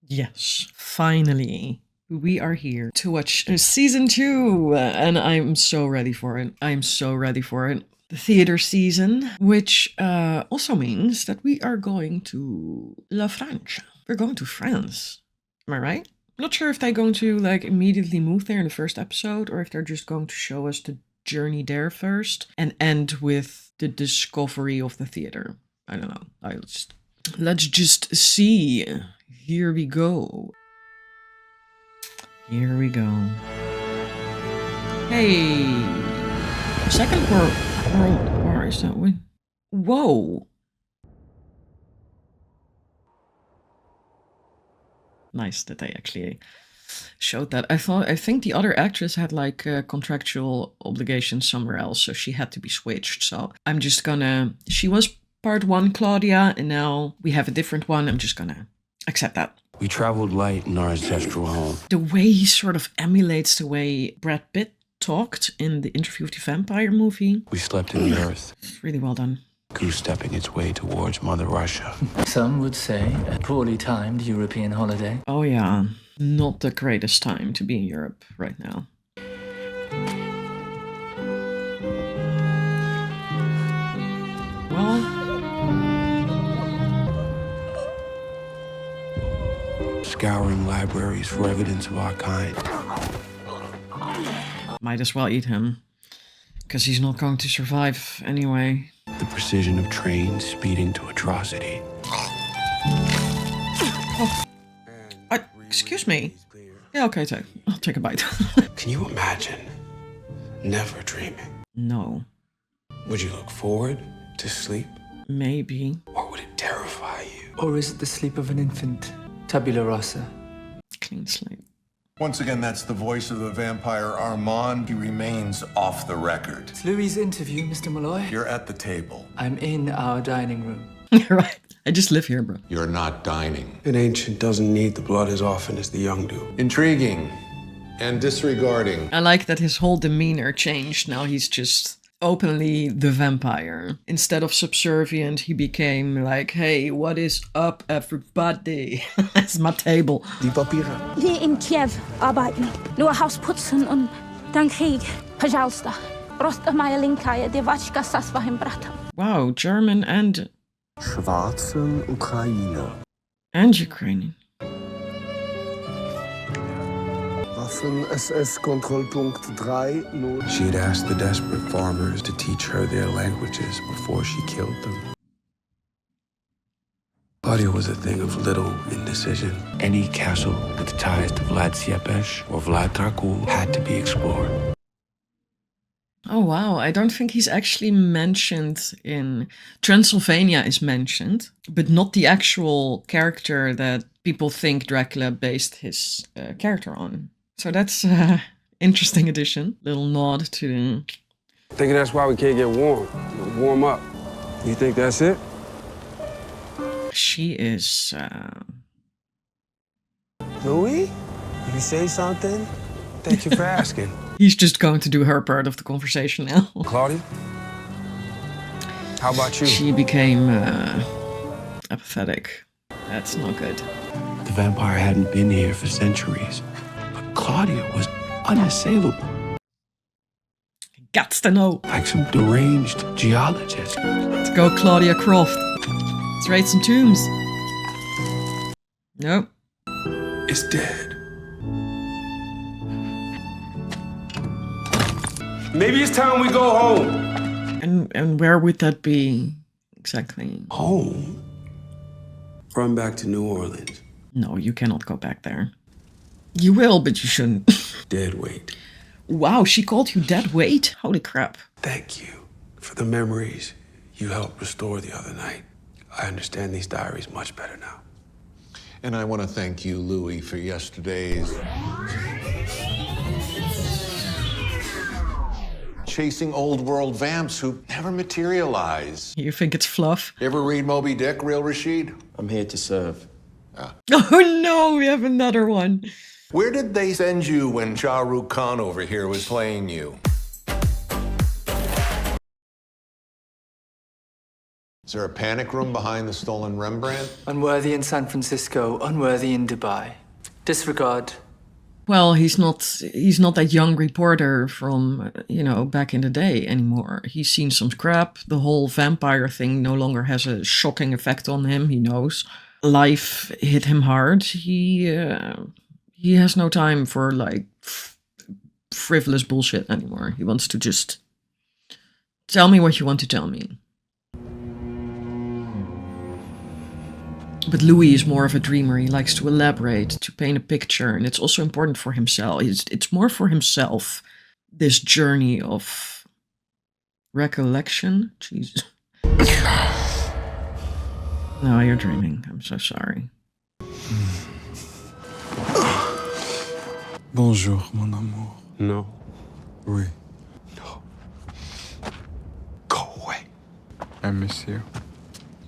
Yes, finally. We are here to watch season 2, and I'm so ready for it. I'm so ready for it. The theater season, which also means that we are going to La Francia. We're going to France. Am I right? I'm not sure if they're going to like immediately move there in the first episode, or if they're just going to show us the journey there first and end with the discovery of the theater. I don't know. Let's just see. Here we go. Here we go. Hey! Second World War, is that when? Whoa! Nice that they actually showed that. I think the other actress had like contractual obligations somewhere else, so she had to be switched. So I'm just gonna. She was part 1 Claudia, and now we have a different one. I'm just gonna accept that. We traveled light in our ancestral home. The way he sort of emulates the way Brad Pitt talked in the Interview with the Vampire movie. We slept in the earth. It's really well done. Goose-stepping its way towards Mother Russia. Some would say a poorly timed European holiday. Oh yeah, not the greatest time to be in Europe right now. Well, Scouring libraries for evidence of our kind. might as well eat him, because he's not going to survive anyway. The precision of trains speeding to atrocity. Excuse me. Yeah, okay, I'll take a bite. Can you imagine never dreaming? No. Would you look forward to sleep? Maybe. Or would it terrify you? Or is it the sleep of an infant? Tabula rasa. Clean slate. Once again, that's the voice of the vampire Armand. He remains off the record. It's Louis' interview, Mr. Malloy. You're at the table. I'm in our dining room. Right. I just live here, bro. You're not dining. An ancient doesn't need the blood as often as the young do. Intriguing and disregarding. I like that his whole demeanor changed. Now he's just openly the vampire. Instead of subservient, he became like, hey, what is up, everybody? It's my table. Die Papiere. Hier in Kiev arbeiten. Nur Haus putzen und dann Krieg. Пожалуйста. Просто моя линкая девочка со своим братом. Wow, German and Schwarzen Ukraine. Ukrainian. Waffen-SS-Kontrollpunkt 3. She had asked the desperate farmers to teach her their languages before she killed them. Claudia was a thing of little indecision. Any castle with ties to Vlad Tsiepes or Vlad Dracul had to be explored. Oh wow, I don't think he's actually mentioned in... Transylvania is mentioned, but not the actual character that people think Dracula based his character on. So that's an interesting addition. Little nod to the... Thinking that's why we can't get warm. Warm up. You think that's it? She is... Louis? If you say something, thank you for asking. He's just going to do her part of the conversation now. Claudia? How about you? She became apathetic. That's not good. The vampire hadn't been here for centuries, but Claudia was unassailable. Gots to know. Like some deranged geologist. Let's go, Claudia Croft. Let's raid some tombs. Nope. It's dead. Maybe it's time we go home. And where would that be exactly? Home? Run back to New Orleans. No, you cannot go back there. You will, but you shouldn't. Dead weight. Wow, she called you dead weight? Holy crap. Thank you for the memories you helped restore the other night. I understand these diaries much better now. And I want to thank you, Louis, for yesterday's chasing old world vamps who never materialize. You think it's fluff? You ever read Moby Dick, real Rashid? I'm here to serve. Oh no, we have another one. Where did they send you when Shah Rukh Khan over here was playing you? Is there a panic room behind the stolen Rembrandt? Unworthy in San Francisco, unworthy in Dubai. Disregard. Well, he's not that young reporter from, back in the day anymore. He's seen some crap. The whole vampire thing no longer has a shocking effect on him. He knows. Life hit him hard. He has no time for like frivolous bullshit anymore. He wants to just tell me what you want to tell me. But Louis is more of a dreamer. He likes to elaborate, to paint a picture, and it's also important for himself. It's more for himself, this journey of recollection. Jesus. No, you're dreaming. I'm so sorry. Bonjour, mon amour. No. Oui. No. Go away. I miss you.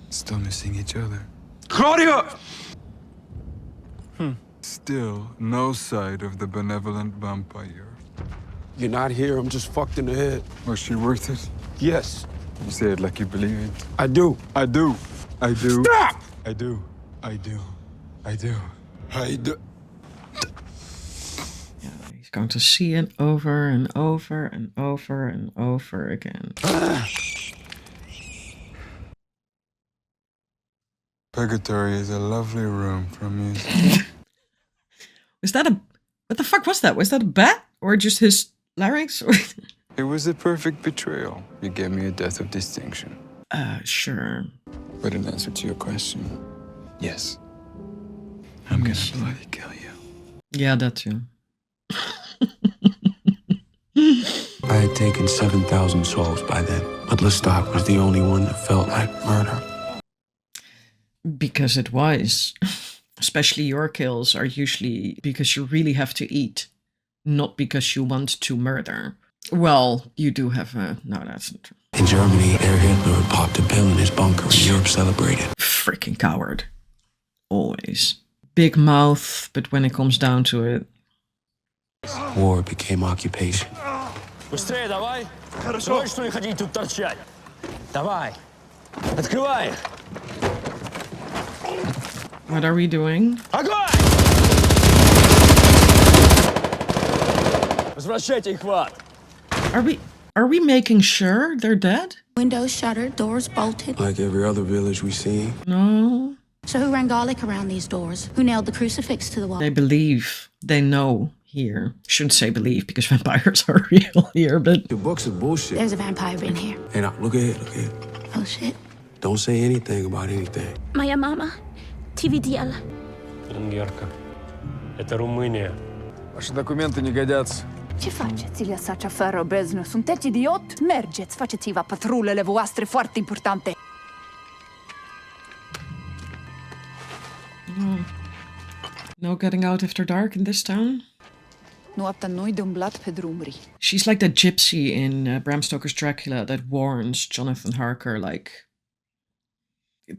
Still missing each other. Claudia! Still no sight of the benevolent vampire. You're not here. I'm just fucked in the head. Was she worth it? Yes, You say it like you believe it. I do. I do. I do. Stop! I do. I do. I do. I do. Yeah, he's going to see it over and over and over and over again. Purgatory is a lovely room for me. Was that what the fuck was that? Was that a bat? Or just his larynx? It was a perfect betrayal. You gave me a death of distinction. Sure. But in answer to your question, yes. I'm gonna bloody kill you. Yeah, that too. I had taken 7,000 souls by then, but Lestat was the only one that felt like murder. Because it was. Especially your kills are usually because you really have to eat, not because you want to murder. Well, you do have a... No, that's not true. In Germany, Herr Hitler had popped a pill in his bunker and Europe celebrated. Freaking coward. Always. Big mouth, but when it comes down to it... War became occupation. Быстрее давай! Срочно не ходи тут торчать! Давай! Открывай! What are we doing? Огонь! Возвращайте их в ад! Are we making sure they're dead? Windows shuttered, doors bolted. Like every other village we see. No. So who ran garlic around these doors? Who nailed the crucifix to the wall? They believe. They know here. Shouldn't say believe because vampires are real here, but... Your books are bullshit. There's a vampire in here. Hey, now, look ahead, look ahead. Oh shit. Don't say anything about anything. Моя мама. Ти видела? Венгерка. Это Румыния. Ваши документы не годятся. Ce faceți, lăsați afară beznă? Sunteți idiot? Mergeți, faceți-vă patrulele voastre foarte importante. No getting out after dark in this town? Noaptea nu-i de umblat pe drumuri. She's like that gypsy in Bram Stoker's Dracula that warns Jonathan Harker, like,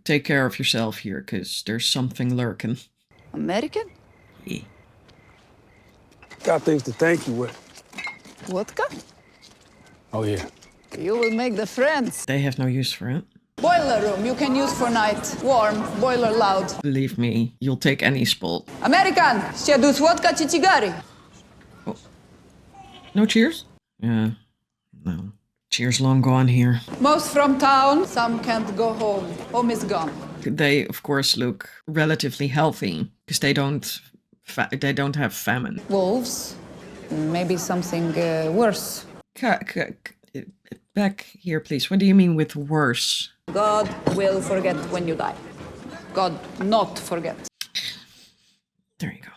take care of yourself here, because there's something lurking. American? Yeah. Got things to thank you with. Vodka? Oh, yeah. You will make the friends. They have no use for it. Boiler room you can use for night. Warm, boiler loud. Believe me, you'll take any spot. American, și adus vodka și țigari. Oh. No cheers? Yeah, no. Cheers long gone here. Most from town, some can't go home. Home is gone. They, of course, look relatively healthy because they don't have famine. Wolves, maybe something worse. Back here, please. What do you mean with worse? God will forget when you die. God not forget. There you go.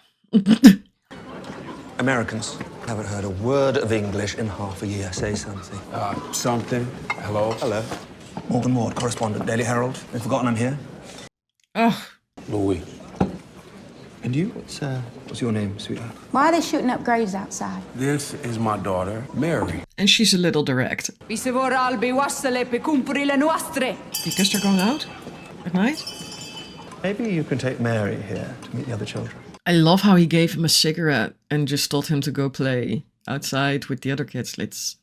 Americans haven't heard a word of English in half a year. Say something. Something. Hello. Hello. Morgan Ward, correspondent, Daily Herald. They've forgotten I'm here. Oh, Louis. And you? What's your name, sweetheart? Why are they shooting up graves outside? This is my daughter, Mary. and she's a little direct. Vi se vor albi oasele pe cumpurile noastre. Because they're going out at night? Maybe you can take Mary here to meet the other children. I love how he gave him a cigarette and just told him to go play outside with the other kids. Let's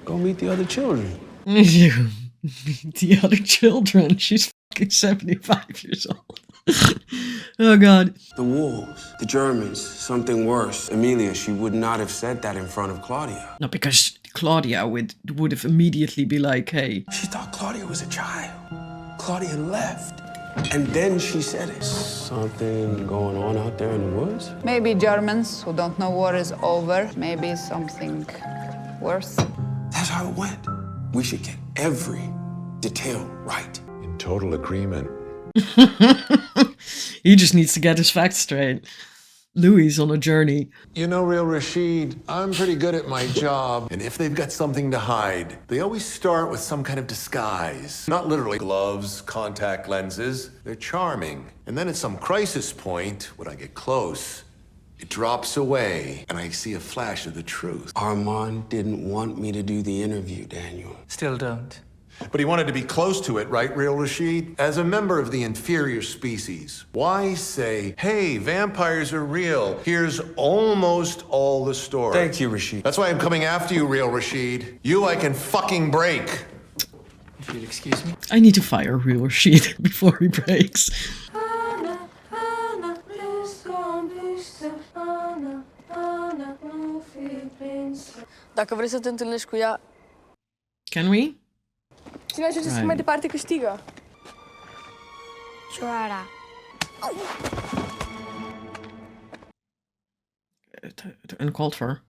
Go meet the other children. the other children. She's fucking 75 years old. Oh, God. The wolves, the Germans, something worse. Emilia, she would not have said that in front of Claudia. No, because Claudia would have immediately be like, hey. She thought Claudia was a child. Claudia left. And then she said it. Something going on out there in the woods? Maybe Germans who don't know war is over. Maybe something worse. That's how it went. We should get every detail right. In total agreement. He just needs to get his facts straight. Louis on a journey. You know, Real Rashid, I'm pretty good at my job. And if they've got something to hide, they always start with some kind of disguise. Not literally gloves, contact lenses. They're charming. And then at some crisis point, when I get close, it drops away, and I see a flash of the truth. Armand didn't want me to do the interview, Daniel. Still don't. But he wanted to be close to it, right, Real Rashid? As a member of the inferior species, why say, hey, vampires are real. Here's almost all the story. Thank you, Rashid. That's why I'm coming after you, Real Rashid. You I can fucking break. If you'll excuse me. I need to fire Real Rashid before he breaks. Dacă vrei să te întâlnești cu ea... Can we? Cine ajunge să mai departe câștigă. Joara. Uncalled for.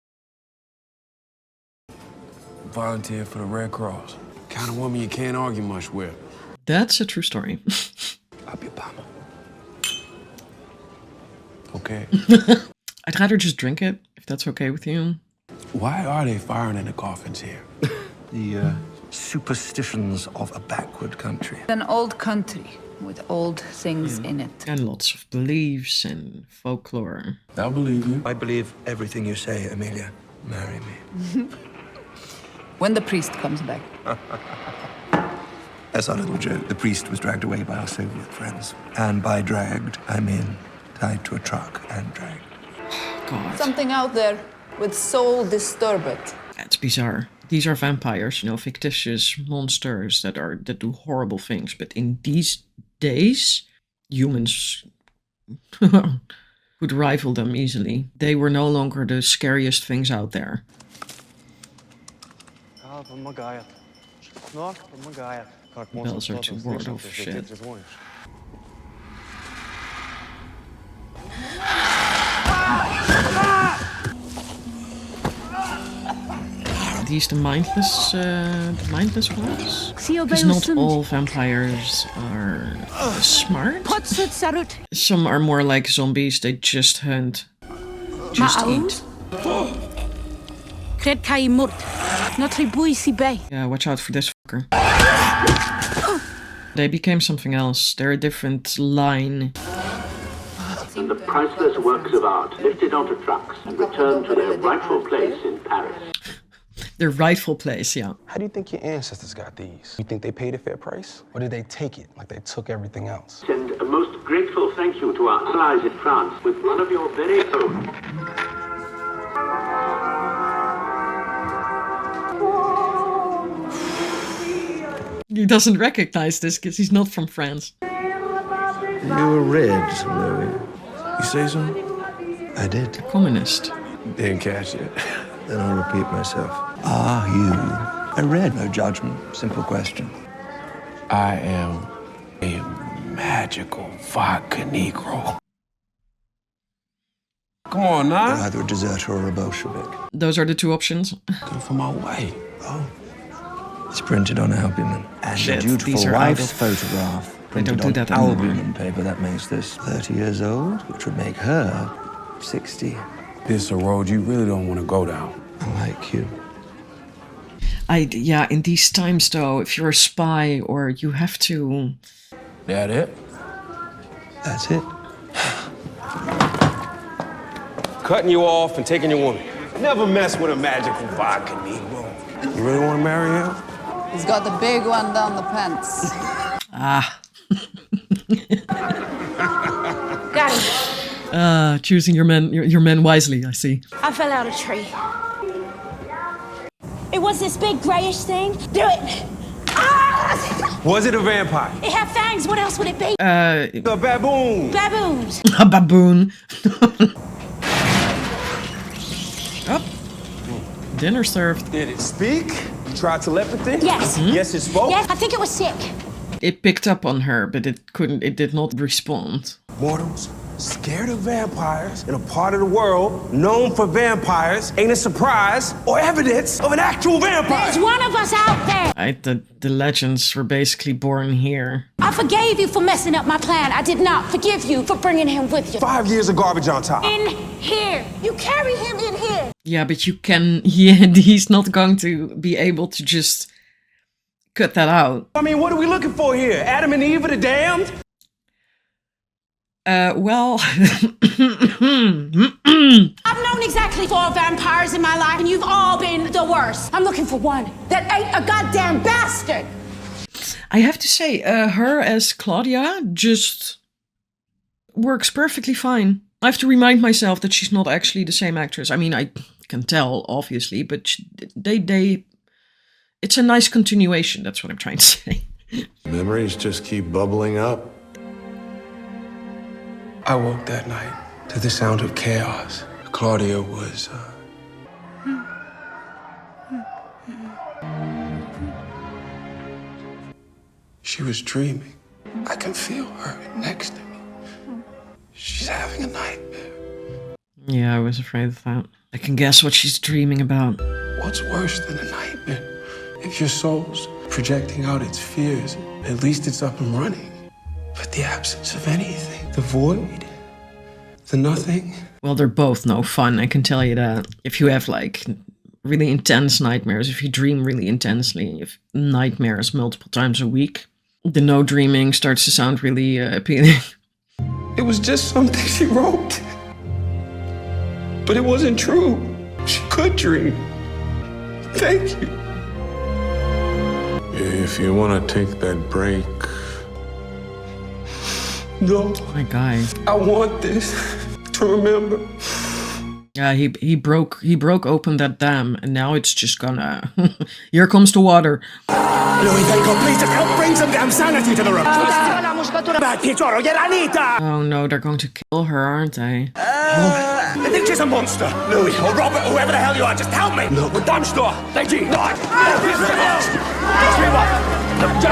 Volunteer for the Red Cross. Kind of woman you can't argue much with. That's a true story. Up your bum. Okay. I'd rather just drink it, if that's okay with you. Why are they firing in the coffins here? The superstitions of a backward country. An old country with old things in it. And lots of beliefs and folklore. I believe you. I believe everything you say, Emilia. Marry me. When the priest comes back. As our little joke, the priest was dragged away by our Soviet friends. And by dragged, I mean tied to a truck and dragged. God. Something out there with soul disturbed. That's bizarre. These are vampires, you know, fictitious monsters that do horrible things. But in these days, humans would rival them easily. They were no longer the scariest things out there. Bells are too bored of shit. Are these the mindless ones? Because not all vampires are smart. Some are more like zombies, they just hunt. Just eat. Yeah, watch out for this fucker. They became something else. They're a different line. And the priceless works of art lifted onto trucks and returned to their rightful place in Paris. Their rightful place, yeah. How do you think your ancestors got these? You think they paid a fair price? Or did they take it like they took everything else? Send a most grateful thank you to our allies in France with one of your very own. He doesn't recognize this because he's not from France. You were red, Louis. You say so? I did. A communist. Didn't catch it. Then I'll repeat myself. Are you a red? No judgment. Simple question. I am a magical vodka Negro. Come on, now. You're either a deserter or a Bolshevik. Those are the two options. Go for my way. Oh. It's printed on albumin. And Shit, a beautiful these are wife's out of- photograph. They don't Printed do on that anymore. albumin paper. That makes this 30 years old, which would make her 60. This is a road you really don't want to go down. I like you. Yeah, in these times though, if you're a spy or you have to... That it? That's it. Cutting you off and taking your woman. Never mess with a magical vodka Negro. You really want to marry him? He's got the big one down the pants. Ah. Daddy, Choosing your men wisely, I see. I fell out of a tree. It was this big grayish thing. Do it. Ah! Was it a vampire? It had fangs. What else would it be? A baboon. Baboons. A baboon. Oh. Dinner served. Did it speak? You tried telepathy? Yes. Yes, it spoke? Yes, I think it was sick. It picked up on her, but it did not respond. Mortals scared of vampires in a part of the world known for vampires ain't a surprise or evidence of an actual vampire. There's one of us out there. The legends were basically born here. I forgave you for messing up my plan. I did not forgive you for bringing him with you. 5 years of garbage on top. In here. You carry him in here. Yeah, but you can... Yeah, he's not going to be able to just cut that out. I mean, what are we looking for here? Adam and Eve are the damned? Well... I've known exactly 4 vampires in my life, and you've all been the worst. I'm looking for one that ain't a goddamn bastard. I have to say, her as Claudia just works perfectly fine. I have to remind myself that she's not actually the same actress. I mean, I can tell, obviously, but it's a nice continuation. That's what I'm trying to say. Memories just keep bubbling up. I woke that night to the sound of chaos. Claudia was, she was dreaming. I can feel her next to me. She's having a nightmare. Yeah, I was afraid of that. I can guess what she's dreaming about. What's worse than a nightmare? If your soul's projecting out its fears, at least it's up and running. But the absence of anything, the void, the nothing. Well, they're both no fun, I can tell you that. If you have, like, really intense nightmares, if you dream really intensely, if nightmares multiple times a week, the no dreaming starts to sound really appealing. It was just something she wrote. But it wasn't true. She could dream. Thank you. If you want to take that break... No. My guy. I want this to remember. Yeah, he broke open that dam, and now it's just gonna... Here comes the water. Louis, thank God, please just help bring some damn sanity to the room. Oh no, they're going to kill her, aren't they? I think she's a monster. Louis, or Robert, whoever the hell you are, just help me. No, but damn sure. Thank you.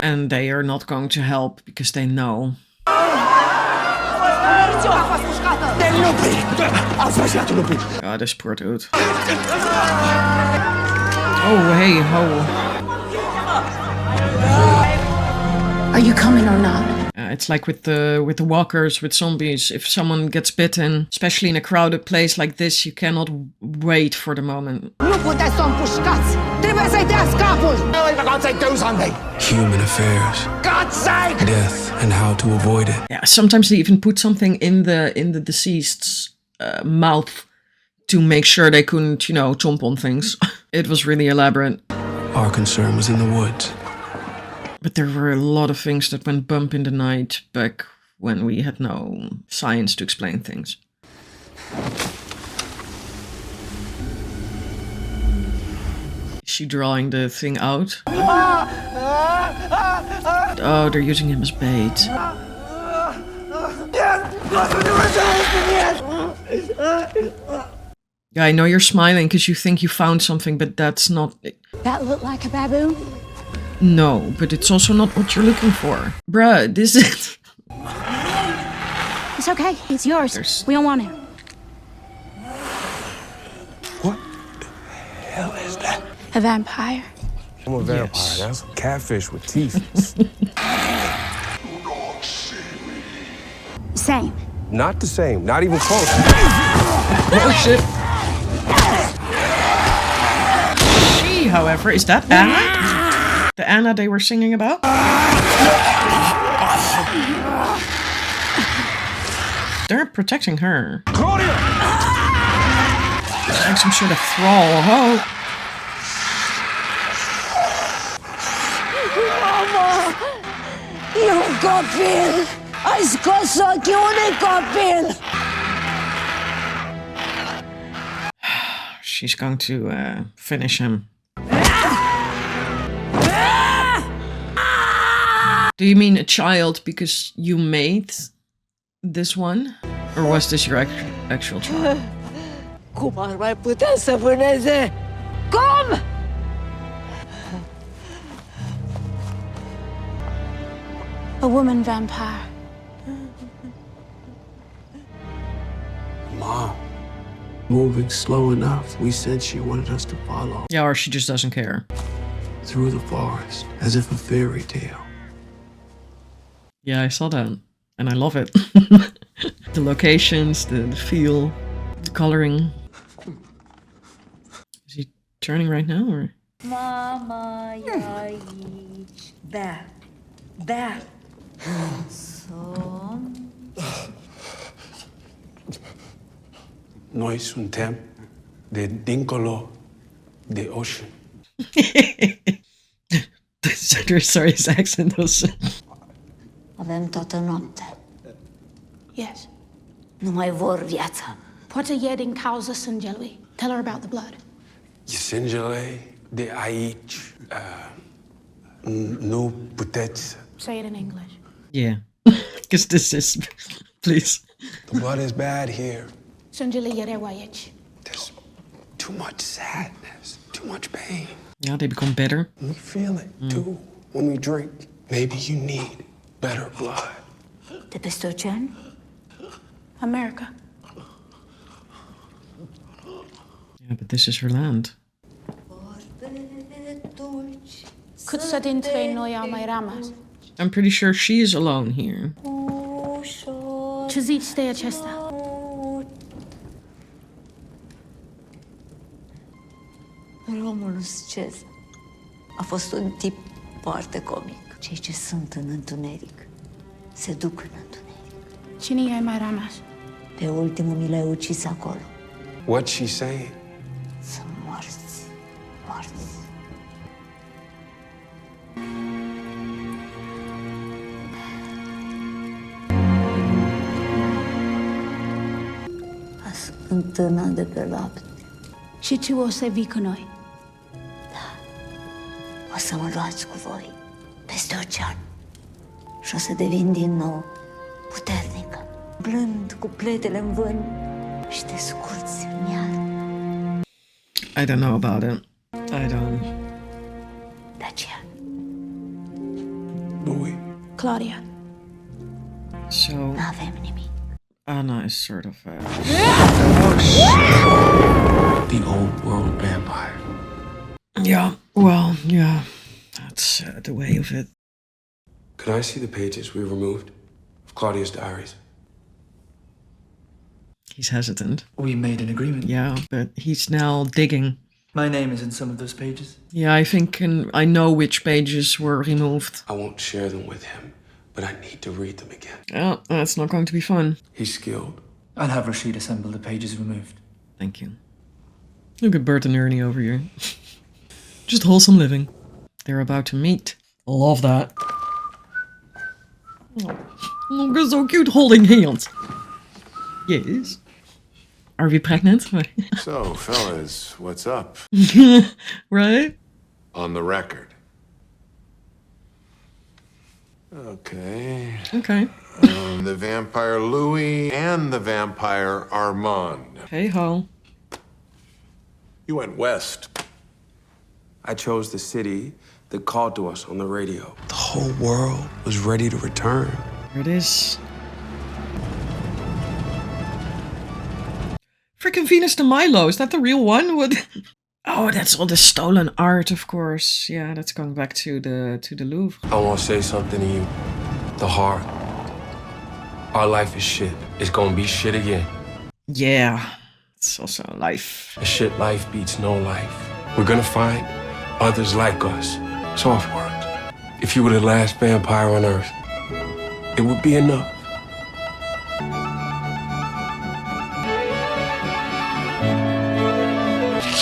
And they are not going to help because they know. God, this poor dude. Oh, hey, ho. Are you coming or not? It's like with the walkers, with zombies. If someone gets bitten, especially in a crowded place like this, you cannot wait for the moment. Human affairs. God's sake! Death and how to avoid it. Yeah, sometimes they even put something in the deceased's mouth to make sure they couldn't, you know, chomp on things. It was really elaborate. Our concern was in the woods. But there were a lot of things that went bump in the night back when we had no science to explain things. Is she drawing the thing out? Oh, they're using him as bait. Yeah, I know you're smiling because you think you found something, but that's not... That looked like a baboon? No, but it's also not what you're looking for. Bruh, this is... It's okay. It's yours. We don't want it. What the hell is that? A vampire. I'm a vampire. Yes. That's a catfish with teeth. Same. Not the same. Not even close. Oh, shit. She, however, is that Anna? The Anna they were singing about? They're protecting her. Claudia! It's like some sort of thrall. Oh. Mama! You've got Bill! I scosso chiune got Bill! She's going to finish him. Do you mean a child because you made this one? Or was this your actual child? Cum ar mai putea să vâneze? Cum? A woman vampire. Mom, moving slow enough, we said she wanted us to follow. Yeah, or she just doesn't care. Through the forest, as if a fairy tale. Yeah, I saw that. And I love it. The locations, the feel, the coloring. Is he turning right now, or? Mama e aici. Da. Da. Somn. Noi suntem de dincolo de ocean. Sorry, his accent was... Avem toată noaptea. Yes. Nu mai vor viața. Poate e din cauza sângelui. Tell her about the blood. Sângele de aici. Nu puteți. Say it in English. Yeah. Because this is... Please. The blood is bad here. Sângele e rău aici. There's too much sadness, too much pain. Yeah, they become better. We feel it, too, when we drink. Maybe you need better blood. De peste ocean? America. Yeah, but this is her land. Cât dintre noi au mai rămas? I'm pretty sure she's alone here. Ce zici de acesta? Romulus Cezar a fost un tip foarte comic. Cei ce sunt în întuneric se duc în întuneric. Cine i-ai mai rămas? Pe ultimul mi l-ai ucis acolo. What's she saying? Sunt morți. Morți. Scântâna de pe lapte. Și tu o să vii cu noi? O să mă luați cu voi peste ocean și o să devin din nou puternică, blând cu pletele în vânt și te scurți în iar. I don't know about it. I don't. De aceea. Louis. Claudia. So... N-avem nimic. Anna is sort of... The old world vampire. Yeah, well, yeah. That's the way of it. Could I see the pages we removed of Claudia's diaries? He's hesitant. We made an agreement. Yeah, but he's now digging. My name is in some of those pages. Yeah, I think I know which pages were removed. I won't share them with him, but I need to read them again. Oh, that's not going to be fun. He's skilled. I'll have Rashid assemble the pages removed. Thank you. Look at Bert and Ernie over here. Just wholesome living. They're about to meet. Love that. Oh, look, they're so cute holding hands. Yes. Are we pregnant? So, fellas, what's up? Right? On the record. Okay. Okay. The vampire Louis and the vampire Armand. Hey ho. You went west. I chose the city that called to us on the radio. The whole world was ready to return. There it is. Frickin' Venus de Milo, is that the real one? What? Oh, that's all the stolen art, of course. Yeah, that's going back to the Louvre. I want to say something to you. The heart. Our life is shit. It's gonna be shit again. Yeah, it's also life. A shit life beats no life. We're gonna find others like us. Soft words. If you were the last vampire on Earth, it would be enough.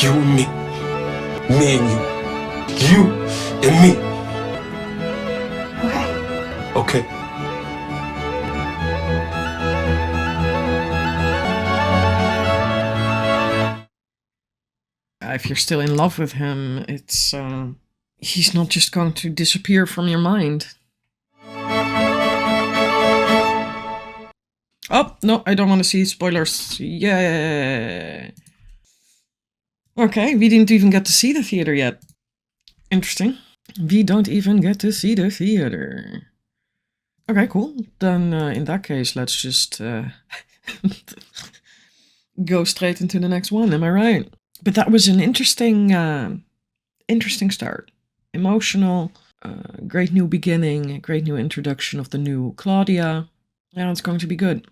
You and me. Me and you. You and me. Okay. Okay. If you're still in love with him, it's he's not just going to disappear from your mind. Oh, no, I don't want to see spoilers. Yeah. Okay, we didn't even get to see the theater yet. Interesting. We don't even get to see the theater. Okay, cool. Then in that case, let's just go straight into the next one. Am I right? But that was an interesting start. Emotional, great new beginning, great new introduction of the new Claudia. Yeah, it's going to be good.